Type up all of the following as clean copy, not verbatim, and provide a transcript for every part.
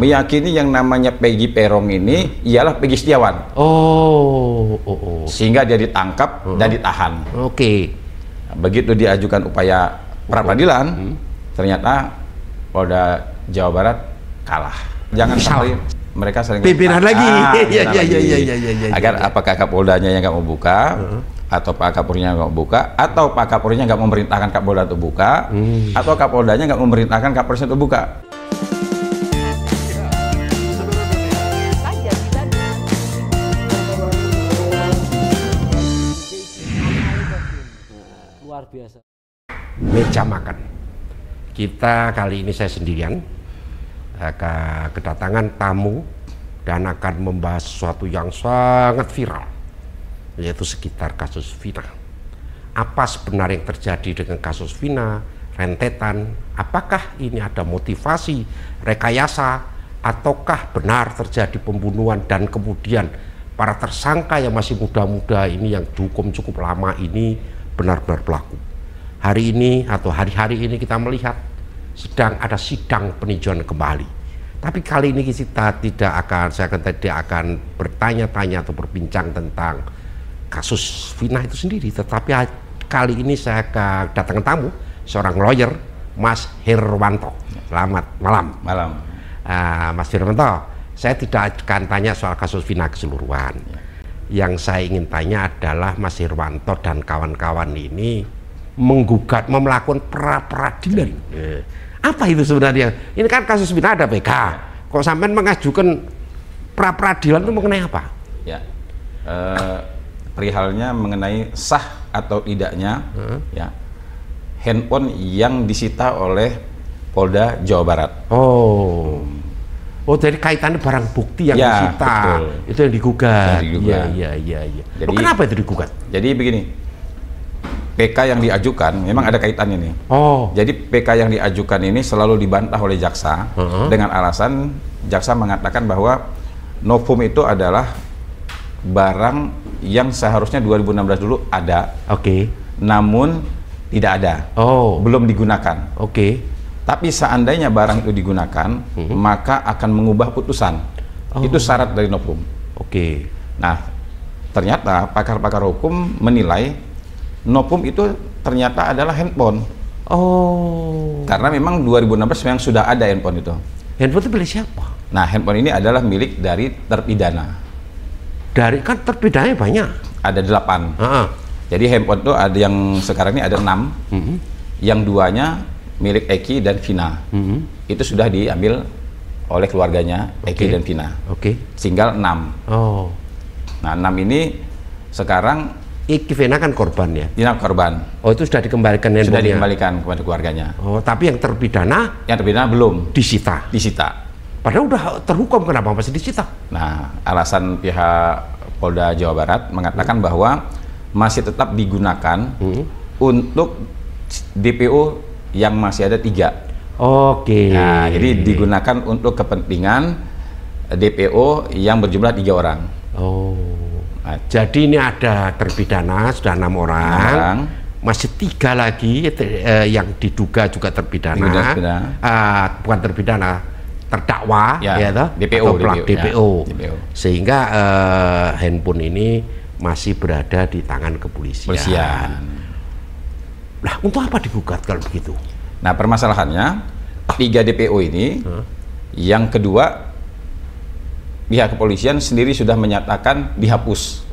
meyakini yang namanya Peggy Peron ini ialah Peggy Setiawan. Sehingga dia ditangkap dan ditahan. Nah, begitu diajukan upaya pra-peradilan, ternyata Polda Jawa Barat kalah. Jangan sampai mereka sering pimpinan lagi. Agar apakah Kapoldanya yang nggak mau buka, atau Pak Kapolrinya nggak mau buka, atau Pak Kapolrinya nggak memerintahkan Kapolda untuk buka, atau Kapoldanya nggak memerintahkan Kapolres untuk buka. Luar biasa. Meja makan. Kita kali ini saya sendirian kedatangan tamu dan akan membahas sesuatu yang sangat viral, yaitu sekitar kasus Vina. Apa sebenarnya yang terjadi dengan kasus Vina, rentetan? Apakah ini ada motivasi, rekayasa, ataukah benar terjadi pembunuhan dan kemudian para tersangka yang masih muda-muda ini yang dihukum cukup lama ini benar-benar pelaku? Hari ini atau hari-hari ini kita melihat sedang ada sidang peninjauan kembali. Tapi kali ini kita tidak akan bertanya-tanya atau berbincang tentang kasus Vina itu sendiri, tetapi kali ini saya kedatangan tamu, seorang lawyer, Mas Herwanto. Selamat malam. Malam. Mas Herwanto, saya tidak akan tanya soal kasus Vina keseluruhan. Yang saya ingin tanya adalah Mas Herwanto dan kawan-kawan ini melakukan pra-peradilan. Apa itu sebenarnya? Ini kan kasus Vina ada PK. Kok sampai mengajukan pra-peradilan itu mengenai apa? Ya, perihalnya mengenai sah atau tidaknya ya handphone yang disita oleh Polda Jawa Barat. Oh, jadi kaitannya barang bukti yang disita, betul. Itu yang digugat. Iya. Jadi, kenapa itu digugat? Jadi begini, PK yang diajukan memang ada kaitannya nih. Jadi PK yang diajukan ini selalu dibantah oleh jaksa dengan alasan jaksa mengatakan bahwa novum itu adalah barang yang seharusnya 2016 dulu ada. Namun tidak ada. Belum digunakan. Tapi seandainya barang itu digunakan, maka akan mengubah putusan. Itu syarat dari novum. Nah, ternyata pakar-pakar hukum menilai novum itu ternyata adalah handphone. Karena memang 2016 memang sudah ada handphone itu. Handphone itu milik siapa? Nah, handphone ini adalah milik dari terpidana. Dari kan terpidananya banyak. Ada 8. Jadi handphone itu ada yang sekarang ini ada 6. Yang 2-nya milik Eki dan Vina. Itu sudah diambil oleh keluarganya Eki dan Vina. Tinggal 6. Nah, 6 ini sekarang Eki Vina kan korban ya? Iya, korban. Itu sudah dikembalikan handphonenya? Sudah dikembalikan kepada keluarganya. Tapi yang terpidana? Yang terpidana belum. Disita? Disita. Padahal udah terhukum, kenapa masih disita? Nah, alasan pihak Polda Jawa Barat mengatakan bahwa masih tetap digunakan untuk DPO yang masih ada 3. Nah, jadi digunakan untuk kepentingan DPO yang berjumlah 3 orang. Nah, jadi ini ada terpidana sudah 6 orang, masih 3 lagi yang diduga juga terpidana, bukan terpidana, terdakwa, DPO, DPO. Sehingga handphone ini masih berada di tangan kepolisian. Nah, untuk apa digugat kalau begitu? Nah, permasalahannya 3 DPO ini, yang kedua pihak kepolisian sendiri sudah menyatakan dihapus.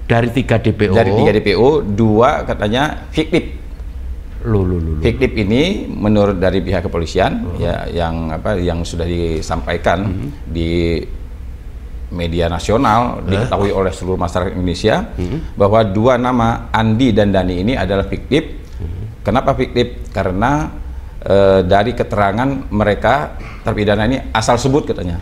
Dari 3 DPO? Dari 3 DPO, 2 katanya fiktif. Fiktif ini menurut dari pihak kepolisian ya yang sudah disampaikan di media nasional, diketahui oleh seluruh masyarakat Indonesia bahwa 2 nama Andi dan Dani ini adalah fiktif. Kenapa fiktif? Karena dari keterangan mereka terpidana ini asal sebut katanya.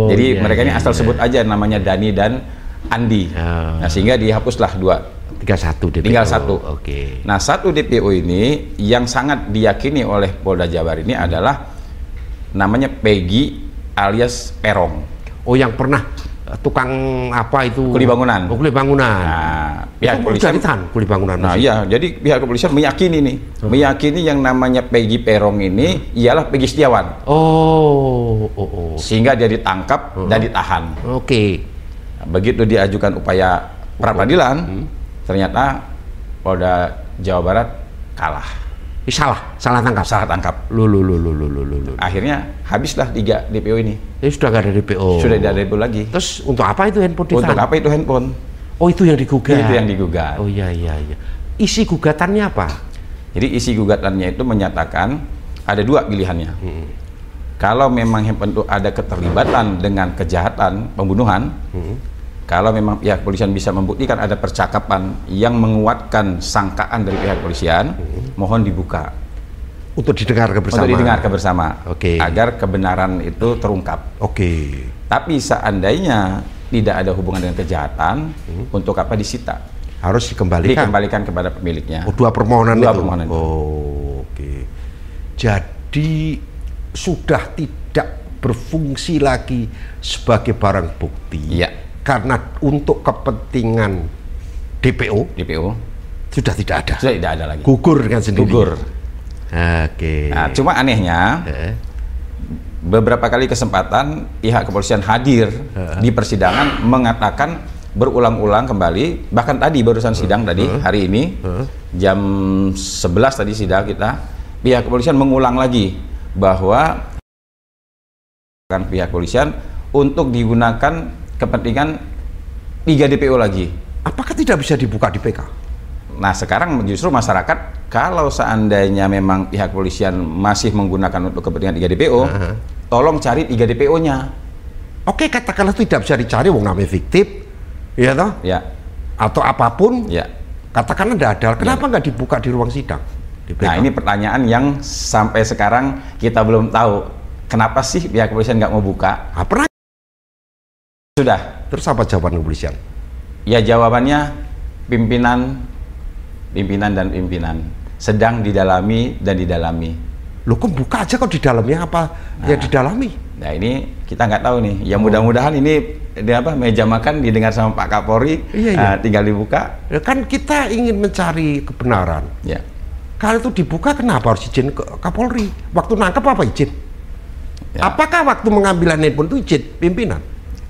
Jadi mereka ini asal sebut aja namanya Dani dan Andi. Nah, sehingga dihapuslah 2. Tinggal 1. Nah, 1 DPO ini yang sangat diyakini oleh Polda Jawa Barat ini adalah namanya Peggy alias Peron. Yang pernah tukang apa itu? Kuli bangunan. Kuli bangunan. Nah, pihak kepolisian kuli bangunan. Nah, iya, jadi pihak kepolisian meyakini meyakini yang namanya Peggy Peron ini ialah Peggy Setiawan. Sehingga dia ditangkap dan ditahan. Oke. Nah, begitu diajukan upaya pra peradilan, ternyata Polda Jawa Barat kalah. Salah tangkap. Salah tangkap. Akhirnya habislah 3 DPO ini. Sudah nggak ada DPO. Sudah tidak ada DPO lagi. Terus untuk apa itu handphone ditahan? Untuk apa itu handphone? Oh, itu yang digugat. Itu yang digugat. Oh iya. Isi gugatannya apa? Jadi isi gugatannya itu menyatakan ada 2 pilihannya. Kalau memang handphone itu ada keterlibatan dengan kejahatan pembunuhan, kalau memang pihak kepolisian bisa membuktikan ada percakapan yang menguatkan sangkaan dari pihak kepolisian, mohon dibuka. Untuk didengarkan bersama. Untuk didengarkan bersama. Oke. Agar kebenaran itu terungkap. Oke. Tapi seandainya tidak ada hubungan dengan kejahatan, untuk apa disita? Harus dikembalikan. Dikembalikan kepada pemiliknya. Oh, 2 permohonan itu. Permohonan itu. Oh, oke. Jadi sudah tidak berfungsi lagi sebagai barang bukti. Iya. Karena untuk kepentingan DPO sudah tidak ada. Sudah tidak ada lagi. Gugur dengan sendirinya. Gugur. Oke. Nah, cuma anehnya beberapa kali kesempatan pihak kepolisian hadir di persidangan mengatakan berulang-ulang kembali, bahkan tadi barusan sidang tadi hari ini jam 11 tadi sidang kita, pihak kepolisian mengulang lagi bahwa pihak kepolisian untuk digunakan kepentingan 3 DPO lagi. Apakah tidak bisa dibuka di PK? Nah, sekarang justru masyarakat, kalau seandainya memang pihak kepolisian masih menggunakan untuk kepentingan 3 DPO, tolong cari 3 DPO-nya. Oke, katakanlah tidak bisa dicari, wong namanya fiktif, ya toh? Ya. Atau apapun, ya. Katakanlah tidak ada. Kenapa nggak dibuka di ruang sidang? Di PK? Nah, ini pertanyaan yang sampai sekarang kita belum tahu. Kenapa sih pihak kepolisian nggak mau buka? Nah, pernah? Sudah. Terus apa jawaban kepolisian? Ya, jawabannya pimpinan sedang didalami dan didalami. Loh, kok buka aja kok di dalamnya apa? Ya didalami. Nah, ini kita nggak tahu nih. Ya mudah-mudahan ini meja makan didengar sama Pak Kapolri. Iya. Tinggal dibuka. Ya, kan kita ingin mencari kebenaran. Ya. Kalau itu dibuka, kenapa harus izin ke Kapolri? Waktu nangkep apa izin? Ya. Apakah waktu mengambil handphone itu izin pimpinan?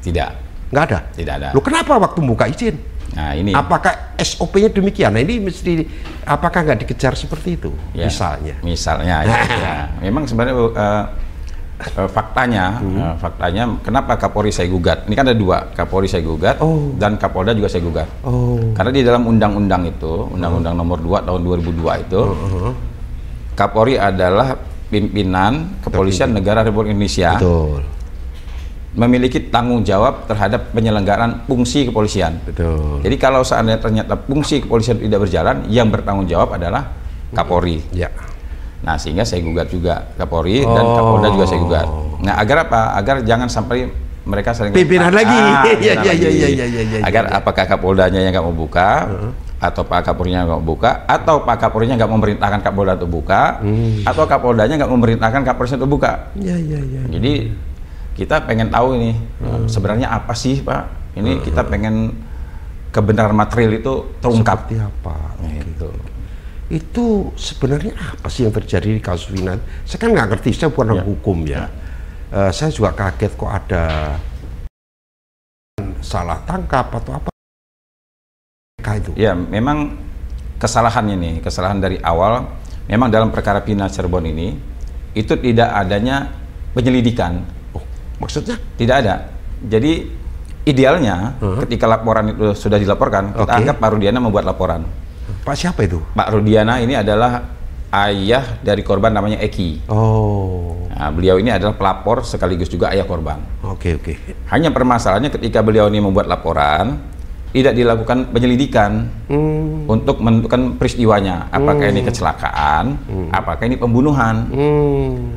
Tidak. Nggak ada? Tidak ada. Loh, kenapa waktu buka izin? Nah, ini. Apakah SOP-nya demikian? Nah, ini mesti, apakah nggak dikejar seperti itu? Ya, misalnya. Ya. Memang sebenarnya faktanya kenapa Kapolri saya gugat? Ini kan ada 2, Kapolri saya gugat dan Kapolda juga saya gugat. Karena di dalam undang-undang itu, Undang-Undang Nomor 2 tahun 2002 itu, Kapolri adalah pimpinan Kepolisian Negara Republik Indonesia. Betul. Memiliki tanggung jawab terhadap penyelenggaraan fungsi kepolisian. Betul. Jadi kalau seandainya ternyata fungsi kepolisian tidak berjalan, yang bertanggung jawab adalah Kapolri. Ya. Nah, sehingga saya gugat juga Kapolri dan Kapolda juga saya gugat. Nah, agar apa? Agar jangan sampai mereka saling pimpinan lagi. Iya. Agar apakah Kapoldanya yang nggak mau buka, atau Pak Kapolrinya nggak mau buka, atau Pak Kapolrinya nggak memerintahkan Kapolda untuk buka, atau Kapoldanya nggak memerintahkan Kapolri untuk buka. Iya. Jadi kita pengen tahu ini sebenarnya apa sih, Pak? Ini kita pengen kebenaran material itu terungkap. Seperti apa? Gitu. Itu sebenarnya apa sih yang terjadi di kasus Vina? Saya kan nggak ngerti, saya bukan orang hukum ya. Saya juga kaget kok ada salah tangkap atau apa itu. Ya, memang kesalahan dari awal. Memang dalam perkara Vina Cirebon ini itu tidak adanya penyelidikan. Maksudnya? Tidak ada. Jadi idealnya ketika laporan itu sudah dilaporkan, kita anggap Pak Rudiana membuat laporan. Pak siapa itu? Pak Rudiana ini adalah ayah dari korban, namanya Eki. Nah, beliau ini adalah pelapor sekaligus juga ayah korban. Oke. Hanya permasalahannya ketika beliau ini membuat laporan, tidak dilakukan penyelidikan untuk menentukan peristiwanya. Apakah ini kecelakaan, apakah ini pembunuhan.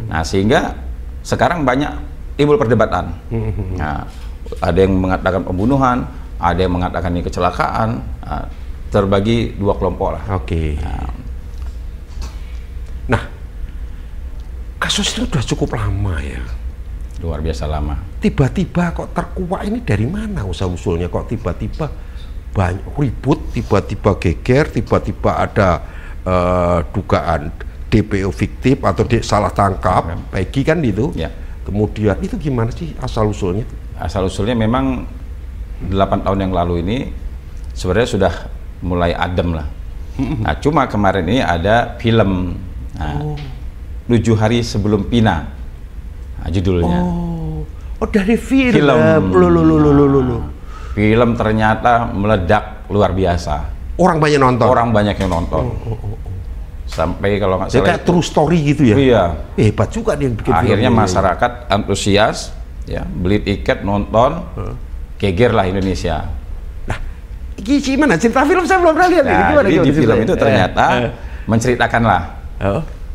Nah, sehingga sekarang banyak timbul perdebatan. Nah, ada yang mengatakan pembunuhan, ada yang mengatakan ini kecelakaan. Nah, terbagi 2 kelompok lah. Oke. Nah, kasus ini sudah cukup lama ya. Luar biasa lama. Tiba-tiba kok terkuak ini dari mana usul-usulnya? Kok tiba-tiba banyak ribut, tiba-tiba geger, tiba-tiba ada dugaan DPO fiktif atau salah tangkap, Peggy kan itu. Ya. kemudian itu gimana sih asal usulnya? Asal usulnya memang 8 tahun yang lalu ini sebenarnya sudah mulai adem lah. Nah, cuma kemarin ini ada film, 7 hari sebelum Pina, judulnya. Oh, dari film. Film ternyata meledak luar biasa. Orang banyak nonton. Orang banyak yang nonton. Sampai kalau nggak salah kayak true story gitu ya. Iya. Hebat juga dia yang bikin. Akhirnya film masyarakat antusias, ya, beli tiket nonton, geger lah Indonesia. Nah, gimana cerita film saya belum pernah lihat. Nah, jadi di film itu ternyata menceritakan lah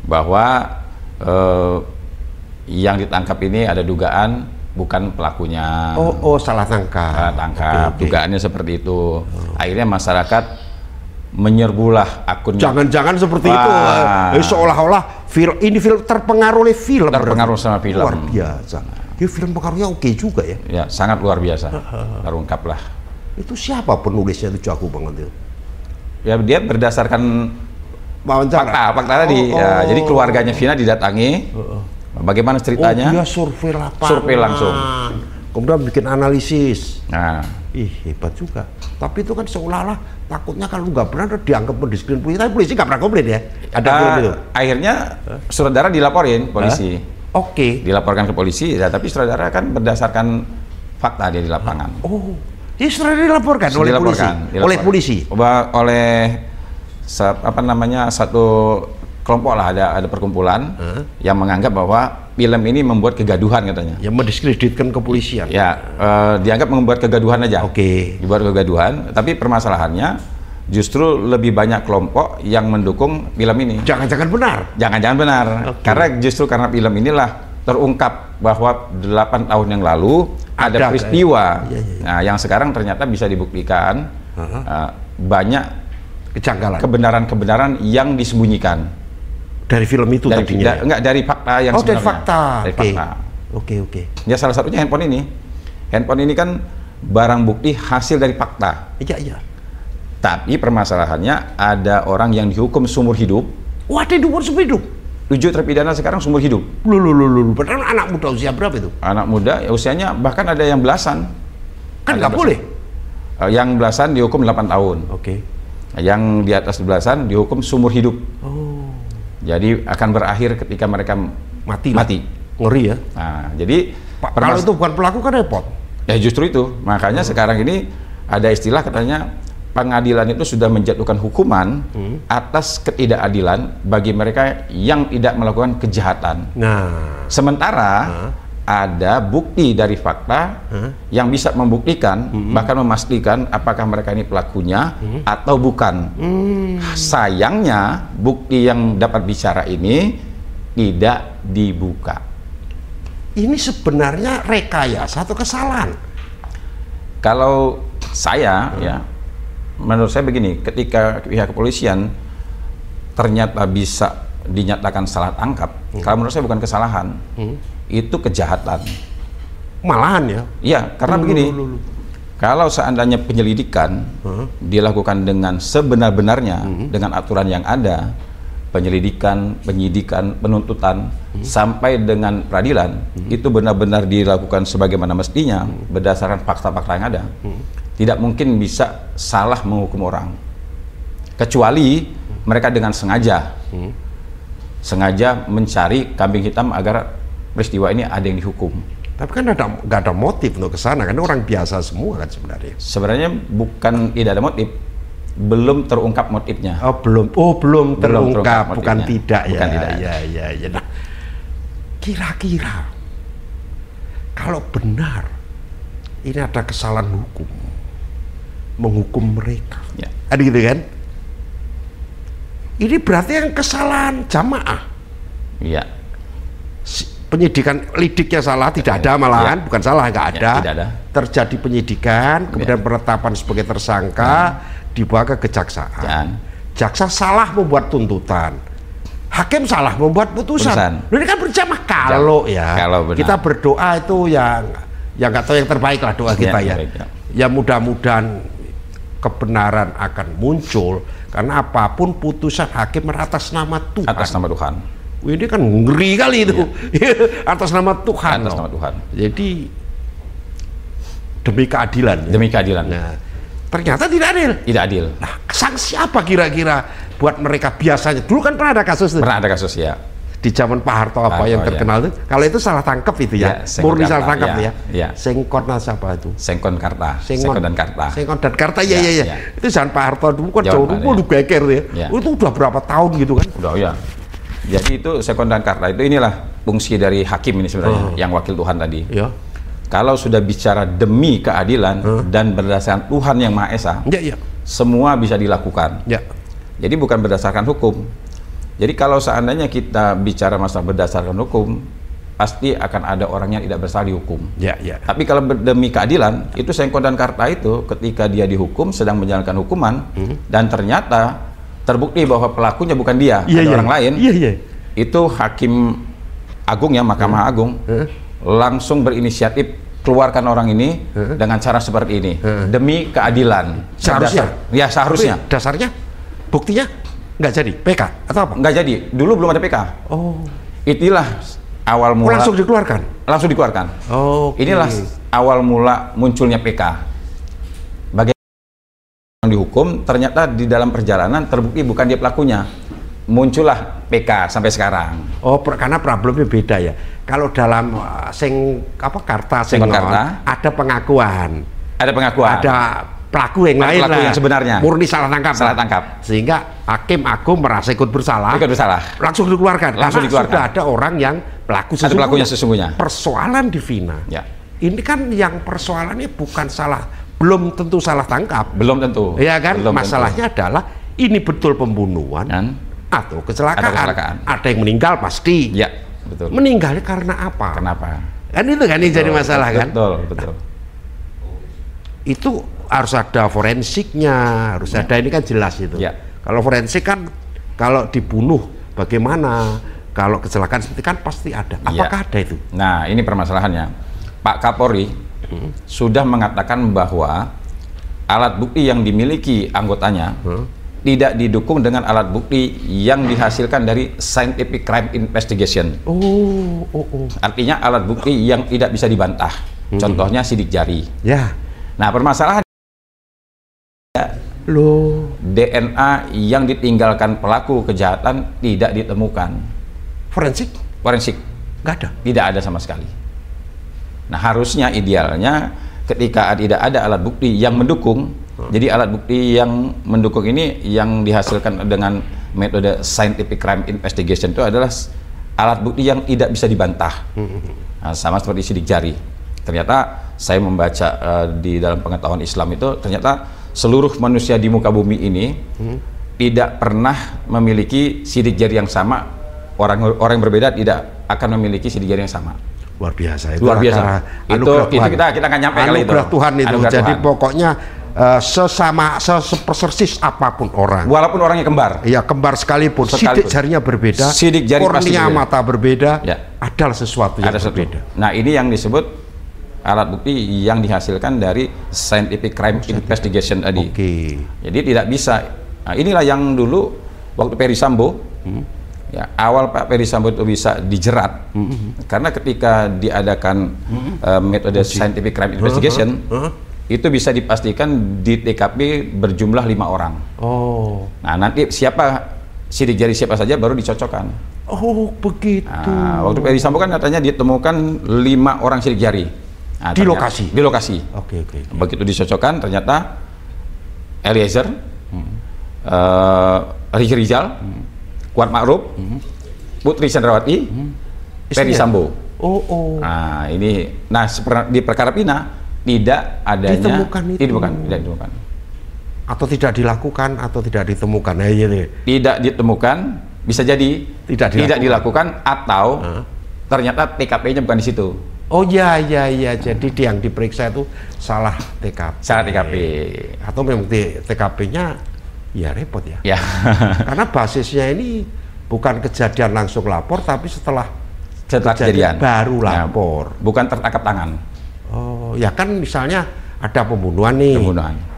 bahwa yang ditangkap ini ada dugaan bukan pelakunya. Salah tangkap. Salah tangkap. Okay. Dugaannya seperti itu. Akhirnya masyarakat menyerbulah akunnya. Jangan-jangan seperti itu. Seolah-olah ini film terpengaruh oleh film. Terpengaruh sama film. Luar biasa. Ini film pengaruhnya oke juga ya. Ya, sangat luar biasa. Terungkap lah. Itu siapa penulisnya itu, jago banget itu? Ya, dia berdasarkan wawancara. Fakta tadi. Ya, jadi keluarganya Vina didatangi. Bagaimana ceritanya? Dia survei lapangan. Survei langsung. Kemudian bikin analisis. Nah, hebat juga. Tapi itu kan seolah-olah takutnya kalau nggak benar dianggap mendiskriminasi polisi. Tapi polisi nggak pernah komplain ya. Ada film itu. Akhirnya saudara dilaporin polisi. Oke. Dilaporkan ke polisi. Ya, tapi saudara kan berdasarkan fakta dia di lapangan. Jadi saudara dilaporkan oleh polisi. Oleh polisi. Oleh satu kelompok lah, ada perkumpulan yang menganggap bahwa film ini membuat kegaduhan katanya. Yang mendiskreditkan kepolisian. Ya, dianggap membuat kegaduhan aja. Oke. Dibuat kegaduhan, tapi permasalahannya justru lebih banyak kelompok yang mendukung film ini. Jangan-jangan benar. Jangan-jangan benar. Okay. Karena justru karena film inilah terungkap bahwa 8 tahun yang lalu ada peristiwa. Nah, yang sekarang ternyata bisa dibuktikan banyak kejanggalan. Kebenaran-kebenaran yang disembunyikan. Dari film itu tadinya? Enggak, dari fakta yang sebenarnya. Dari fakta. Dari fakta. Oke. Ya, salah satunya handphone ini. Handphone ini kan barang bukti hasil dari fakta. Iya. Tapi permasalahannya ada orang yang dihukum seumur hidup. Ada dihukum seumur hidup? 7 terpidana sekarang seumur hidup. Padahal anak muda usia berapa itu? Anak muda ya usianya bahkan ada yang belasan. Kan nggak boleh? Yang belasan dihukum 8 tahun. Oke. Yang di atas belasan dihukum seumur hidup. Jadi akan berakhir ketika mereka mati. Ngeri ya. Nah, jadi kalau itu bukan pelaku kan repot. Ya justru itu. Makanya sekarang ini ada istilah katanya pengadilan itu sudah menjatuhkan hukuman atas ketidakadilan bagi mereka yang tidak melakukan kejahatan. Sementara ada bukti dari fakta yang bisa membuktikan bahkan memastikan apakah mereka ini pelakunya atau bukan. Sayangnya bukti yang dapat bicara ini tidak dibuka. Ini sebenarnya rekayasa atau kesalahan? Kalau saya ya, menurut saya begini, ketika pihak kepolisian ternyata bisa dinyatakan salah tangkap, kalau menurut saya bukan kesalahan, itu kejahatan. Malahan ya? Iya, karena begini, kalau seandainya penyelidikan dilakukan dengan sebenar-benarnya, dengan aturan yang ada, penyelidikan, penyidikan, penuntutan, sampai dengan peradilan, itu benar-benar dilakukan sebagaimana mestinya, berdasarkan fakta-fakta yang ada, tidak mungkin bisa salah menghukum orang. Kecuali mereka dengan sengaja mencari kambing hitam agar peristiwa ini ada yang dihukum. Tapi kan nggak ada motif untuk kesana, kan orang biasa semua kan sebenarnya. Sebenarnya bukan tidak ada motif, belum terungkap motifnya. Belum terungkap, bukan tidak ya. Bukan tidak. Ya. Nah, kira-kira kalau benar ini ada kesalahan hukum, menghukum mereka, ada gitu kan? Ini berarti yang kesalahan jamaah. Iya. Penyidikan lidiknya salah, tidak ada malahan, bukan salah, nggak ada. Tidak ada. Terjadi penyidikan, kemudian penetapan sebagai tersangka, dibawa ke kejaksaan. Jaksa salah membuat tuntutan, hakim salah membuat putusan. Ini kan berjamaah. Kalau kita berdoa itu yang nggak tahu yang terbaik lah doa kita ya. Ya mudah-mudahan kebenaran akan muncul karena apapun putusan hakim atas nama Tuhan. Atas nama Tuhan. Ini kan ngeri kali itu. Atas nama Tuhan. Atas nama Tuhan. Jadi demi keadilan. Demi keadilan. Nah, ternyata tidak adil. Tidak adil. Nah, sanksi apa kira-kira buat mereka biasanya? Dulu kan pernah ada kasus itu. Pernah ada kasus ya. Di zaman Pak Harto apa yang terkenal itu. Kalau itu salah tangkap itu ya. Murni salah tangkap ya. Sengkon apa itu? Sengkon Karta. Sengkon dan Karta. Sengkon dan Karta ya. Itu zaman Pak Harto dulu kan jauh dulu geger ya. Itu udah berapa tahun gitu kan? Udah ya. Jadi itu Sengkon dan Karta itu inilah fungsi dari hakim ini sebenarnya, yang wakil Tuhan tadi. Ya. Kalau sudah bicara demi keadilan dan berdasarkan Tuhan yang Maha Esa, semua bisa dilakukan. Ya. Jadi bukan berdasarkan hukum. Jadi kalau seandainya kita bicara masalah berdasarkan hukum, pasti akan ada orang yang tidak bersalah dihukum. Ya. Tapi kalau demi keadilan, itu Sengkon dan Karta itu ketika dia dihukum sedang menjalankan hukuman dan ternyata terbukti bahwa pelakunya bukan dia, ada orang lain. Itu hakim agung ya, Mahkamah Agung langsung berinisiatif keluarkan orang ini dengan cara seperti ini demi keadilan. Seharusnya. Ya seharusnya. Dasarnya, buktinya nggak jadi PK atau apa? Nggak jadi. Dulu belum ada PK. Oh. Itulah awal mula. Langsung dikeluarkan. Langsung dikeluarkan. Oh. Inilah awal mula munculnya PK. Bagaimana yang dihukum, ternyata di dalam perjalanan terbukti bukan dia pelakunya. Muncullah PK sampai sekarang. Oh, karena problemnya beda ya. Kalau dalam Karta ada pengakuan. Ada pengakuan. Ada pelaku yang lain lah. Yang sebenarnya. Murni salah tangkap. Salah tangkap. Sehingga hakim agung merasa ikut bersalah. Ikut bersalah. Langsung dikeluarkan. Langsung dikeluarkan. Sudah ada orang yang pelaku sesungguhnya. Ada pelakunya sesungguhnya. Persoalan di Vina. Ya. Ini kan yang persoalannya bukan salah, belum tentu salah tangkap. Belum tentu. Ya kan? Belum masalahnya tentu. adalah ini betul pembunuhan atau kecelakaan. Ada yang meninggal pasti. Ya, betul. Meninggalnya karena apa? Kenapa? Kan itu kan yang jadi masalah kan? Betul. Itu harus ada forensiknya, harus ada, ini kan jelas itu. Ya. Kalau forensik kan, kalau dibunuh bagaimana, kalau kecelakaan seperti kan pasti ada. Apakah ada itu? Nah, ini permasalahannya. Pak Kapolri sudah mengatakan bahwa alat bukti yang dimiliki anggotanya tidak didukung dengan alat bukti yang dihasilkan dari scientific crime investigation. Artinya alat bukti yang tidak bisa dibantah. Contohnya sidik jari. Ya. Nah, permasalahan DNA yang ditinggalkan pelaku kejahatan tidak ditemukan. Forensik? Nggak ada. Tidak ada sama sekali. Nah, harusnya idealnya ketika tidak ada alat bukti yang mendukung, jadi alat bukti yang mendukung ini yang dihasilkan dengan metode scientific crime investigation itu adalah alat bukti yang tidak bisa dibantah. Nah, sama seperti sidik jari. Ternyata saya membaca di dalam pengetahuan Islam itu ternyata seluruh manusia di muka bumi ini tidak pernah memiliki sidik jari yang sama. Orang yang berbeda tidak akan memiliki sidik jari yang sama. Luar biasa itu. Luar biasa. Itu kita nggak nyampe kali itu. Anugerah Tuhan itu. Anugerah jadi Tuhan. pokoknya sepersis apapun orang. Walaupun orangnya kembar. Iya, kembar sekalipun. Sidik jarinya berbeda. Sidik jari pasti kornea berbeda. mata berbeda. Ya. Adalah sesuatu yang berbeda. Nah, ini yang disebut alat bukti yang dihasilkan dari scientific crime investigation tadi. Jadi tidak bisa. Nah, inilah yang dulu waktu Ferry Sambo, ya, awal Pak Ferry Sambo itu bisa dijerat karena ketika diadakan metode scientific crime investigation itu bisa dipastikan di TKP berjumlah 5 orang. Nah, nanti siapa sidik jari siapa saja baru dicocokkan. Oh, begitu. Nah, waktu Ferry Sambo kan katanya ditemukan 5 orang sidik jari. Nah, di lokasi. Di lokasi. Oke. Begitu dicocokkan ternyata Eliezer, Ricky Rizal, Kuat Ma'ruf, Putri Chandrawati, Ferry Sambo. Nah, ini di perkara Pina tidak adanya tidak ditemukan. Atau tidak dilakukan atau tidak ditemukan. Nah, iya. Tidak ditemukan, bisa jadi tidak dilakukan atau ternyata TKP-nya bukan di situ. Oh iya. Jadi yang diperiksa itu salah TKP. Salah TKP. Atau memang TKP-nya ya repot ya. Ya. Karena basisnya ini bukan kejadian langsung lapor, tapi setelah kejadian baru lapor. Bukan tertangkap tangan. Oh, ya kan misalnya ada pembunuhan nih.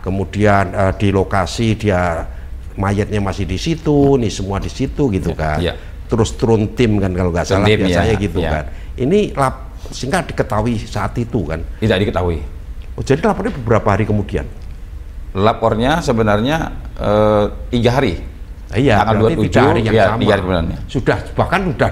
Kemudian di lokasi dia mayatnya masih di situ, nih semua di situ gitu kan. Ya. terus turun tim kan kalau nggak salah Tim, biasanya ya, gitu ya. kan. Ini sehingga diketahui saat itu kan. Tidak diketahui. Oh, jadi lapornya beberapa hari kemudian. Lapornya sebenarnya 3 hari. Iya, tanggal berarti 27 tidak hari yang ya, sama. 3 hari kemudiannya. Sudah bahkan sudah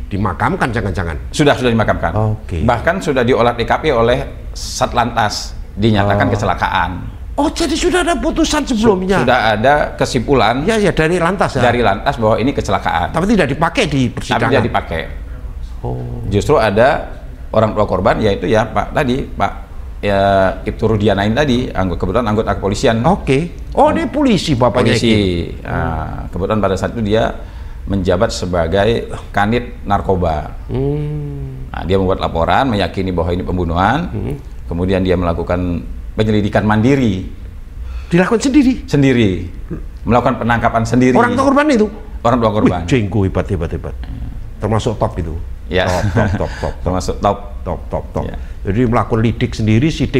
dimakamkan jangan-jangan. Sudah dimakamkan. Oke. Bahkan sudah diolah TKP oleh Satlantas, dinyatakan kecelakaan. Oh, jadi sudah ada putusan sebelumnya. Sudah ada kesimpulan Ya, ya dari lantas ya. dari Lantas bahwa ini kecelakaan. Tapi tidak dipakai di Tapi persidangan. tidak dipakai. Oh. Justru ada orang tua korban, yaitu ya Pak ya Ibtu Rudianain tadi, kebetulan anggota kepolisian. Oke. Oh, ini polisi bapaknya. Polisi. Nah, kebetulan pada saat itu dia menjabat sebagai kanit narkoba. Nah, dia membuat laporan meyakini bahwa ini pembunuhan. Kemudian dia melakukan penyelidikan mandiri. Dilakukan sendiri. Melakukan penangkapan sendiri. Orang tua korban itu. Orang tua korban. Wih, jenggo hebat. Termasuk top itu. Ya. Top. Termasuk top. Top. Ya. Jadi melakukan sidik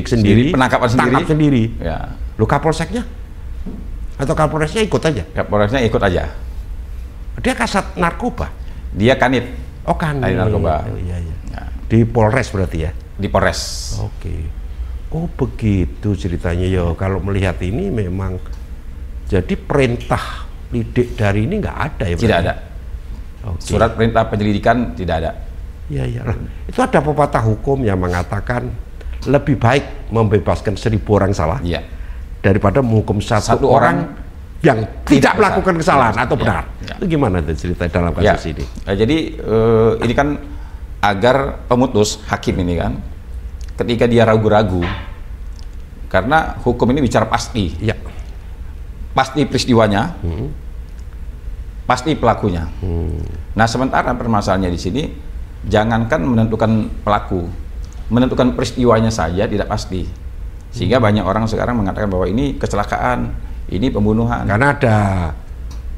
sendiri, penangkapan sendiri. tangkap sendiri. Ya. Lu Kapolseknya? Atau Kapolresnya ikut aja? Kapolresnya ikut aja. Dia kasat narkoba. Dia kanit. Oh, kan. Kanit narkoba. Iya. Ya. Di Polres berarti ya? Di Polres. Oke. Oh, begitu ceritanya ya. Kalau melihat ini memang jadi perintah lidik dari ini nggak ada ya? Tidak ada. Oke. Surat perintah penyelidikan tidak ada. Iya. Itu ada pepatah hukum yang mengatakan lebih baik membebaskan 1000 orang salah Iya. daripada menghukum satu orang yang tidak melakukan kesalahan atau benar. Ya. Itu gimana tuh cerita dalam kasus ini? Jadi ini kan agar pemutus hakim ini kan, ketika dia ragu-ragu, karena hukum ini bicara pasti, Iya. pasti peristiwanya, pasti pelakunya. Nah, sementara permasalahannya di sini, jangankan menentukan pelaku, menentukan peristiwanya saja tidak pasti. Sehingga banyak orang sekarang mengatakan bahwa ini kecelakaan, ini pembunuhan. Karena ada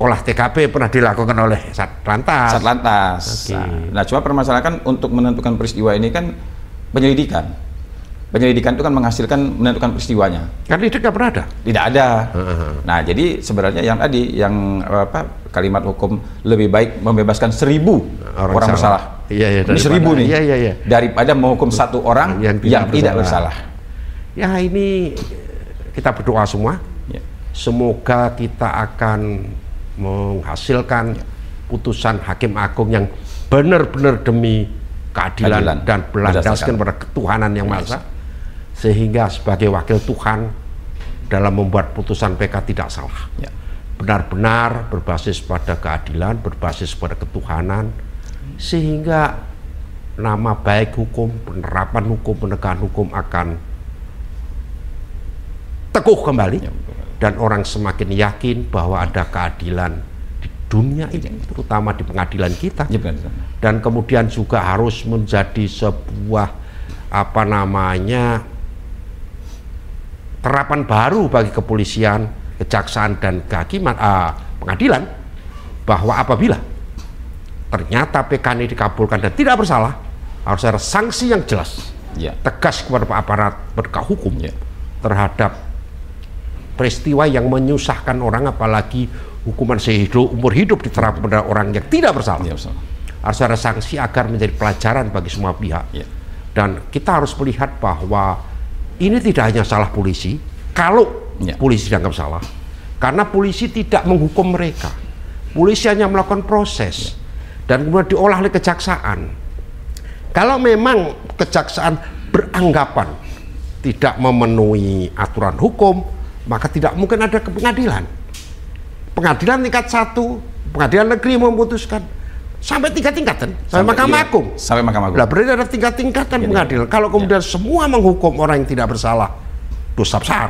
olah TKP pernah dilakukan oleh Satlantas. Satlantas. Oke. Nah, cuma permasalahan kan untuk menentukan peristiwa ini kan penyelidikan. Penyelidikan itu kan menghasilkan menentukan peristiwanya. Kan itu nggak pernah ada. Tidak ada. Nah, jadi sebenarnya yang tadi yang kalimat hukum lebih baik membebaskan 1000 orang bersalah. Iya, ini 1000 nih. Iya. Daripada menghukum satu orang yang tidak bersalah. Ya, ini kita berdoa semua. Ya. Semoga kita akan menghasilkan putusan hakim agung yang benar-benar demi keadilan dan berlandaskan pada ketuhanan yang maha esa, sehingga sebagai wakil Tuhan dalam membuat putusan PK tidak salah, benar-benar berbasis pada keadilan, berbasis pada ketuhanan, sehingga nama baik hukum, penerapan hukum, penegakan hukum akan teguh kembali, dan orang semakin yakin bahwa ada keadilan di dunia ini, terutama di pengadilan kita, dan kemudian juga harus menjadi sebuah terapan baru bagi kepolisian, kejaksaan, dan kehakiman, pengadilan, bahwa apabila ternyata PK ini dikabulkan dan tidak bersalah, harus ada sanksi yang jelas, tegas kepada aparat penegak hukum terhadap peristiwa yang menyusahkan orang, apalagi hukuman umur hidup diterapkan pada orang yang tidak bersalah. Harus ada sanksi agar menjadi pelajaran bagi semua pihak. Dan kita harus melihat bahwa ini tidak hanya salah polisi, kalau polisi dianggap salah, karena polisi tidak menghukum mereka. Polisi hanya melakukan proses dan kemudian diolah oleh kejaksaan. Kalau memang kejaksaan beranggapan tidak memenuhi aturan hukum, maka tidak mungkin ada ke pengadilan. Pengadilan tingkat 1, pengadilan negeri memutuskan sampai 3 tingkatan, sampai Mahkamah Agung. Sampai Mahkamah Agung. Lah berarti ada 3 tingkatan pengadilan. Kalau kemudian semua menghukum orang yang tidak bersalah, dosa besar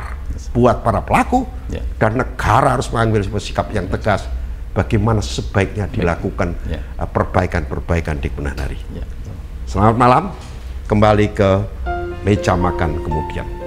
buat para pelaku, dan negara harus mengambil sikap yang tegas bagaimana sebaiknya dilakukan perbaikan-perbaikan di kemudian hari. Selamat malam, kembali ke meja makan kemudian.